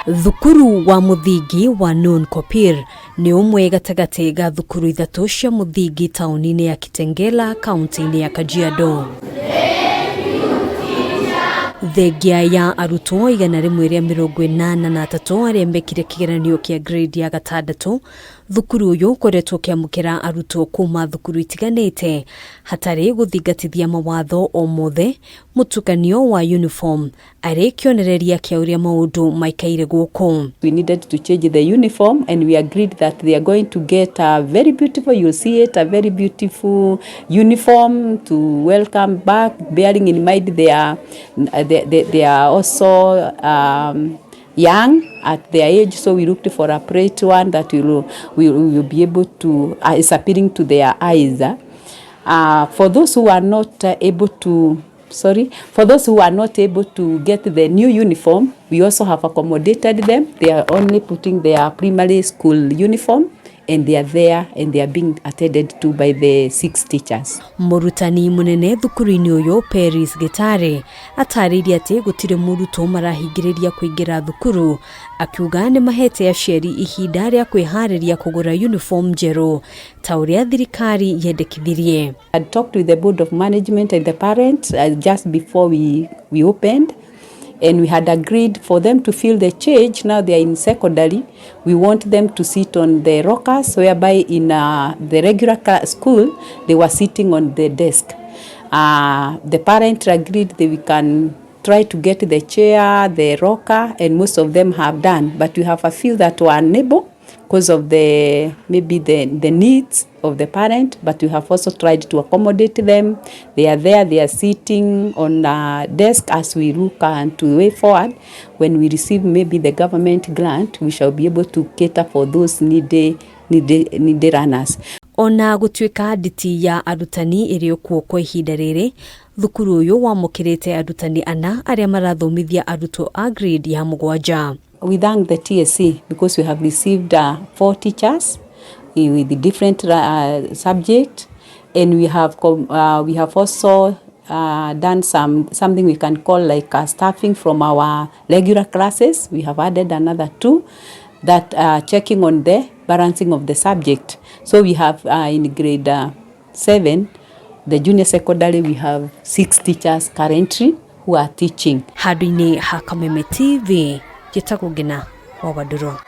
Thukuru wa muthingi wa non-kopir ni umwe gatagati ga thukuru ithatu cia muthingi tauni-ini ya Kitengela kaunti-ini ya Kajiado. Thengia ya arutwo 183 aria mekire kigeranio kia grade ya gatandatu, thukuru uyu koretwo kiamukira arutwo kuma thukuru itiganite hatari guthingatithia mawatho o mothe, mutukanio wa uniform ari kionereria kia uria maundu maikaire guku. We needed to change the uniform and we agreed that they are going to get a very beautiful, you'll see it, a very beautiful uniform to welcome back, bearing in mind they are also young at their age, so we looked for a bright one that will be able to is appealing to their eyes. For those who are not able to get the new uniform, we also have accommodated them. They are only putting their primary school uniform, and they are there and they are being attended to by the 6 teachers. Murutani munene thukuru-ini uyu Paris Gitare atariria ati gutire murutwo marahingiriria kuingira thukuru, akiuga ni mahete aciari ihinda ria kwihariria kugura uniform njeru ta uria thirikari yendekithirie. I talked with the board of management and the parents just before we opened, and we had agreed for them to feel the change. Now they are in secondary. We want them to sit on the rockers, whereby in the regular school, they were sitting on the desk. The parents agreed that we can try to get the chair, the rocker, and most of them have done. But we have a few that were unable because of the needs of the parent, but we have also tried to accommodate them. They are there, they are sitting on a desk as we look to the way forward. When we receive maybe the government grant, we shall be able to cater for those needy runners. Ona gutuika nditi ya arutani iri okuo kwa ihinda riri, thukuru uyu wamukirite arutani ana aria marathomithia arutwo a grade ya 7. We thank the TSC because we have received 4 teachers with the different subject, and we have also done something we can call like staffing from our regular classes. We have added another 2 that are checking on the balancing of the subject. So we have in grade 7, the junior secondary, we have 6 teachers currently who are teaching. Hadini ha Kameme TV, Jitagugina, Wabaduro.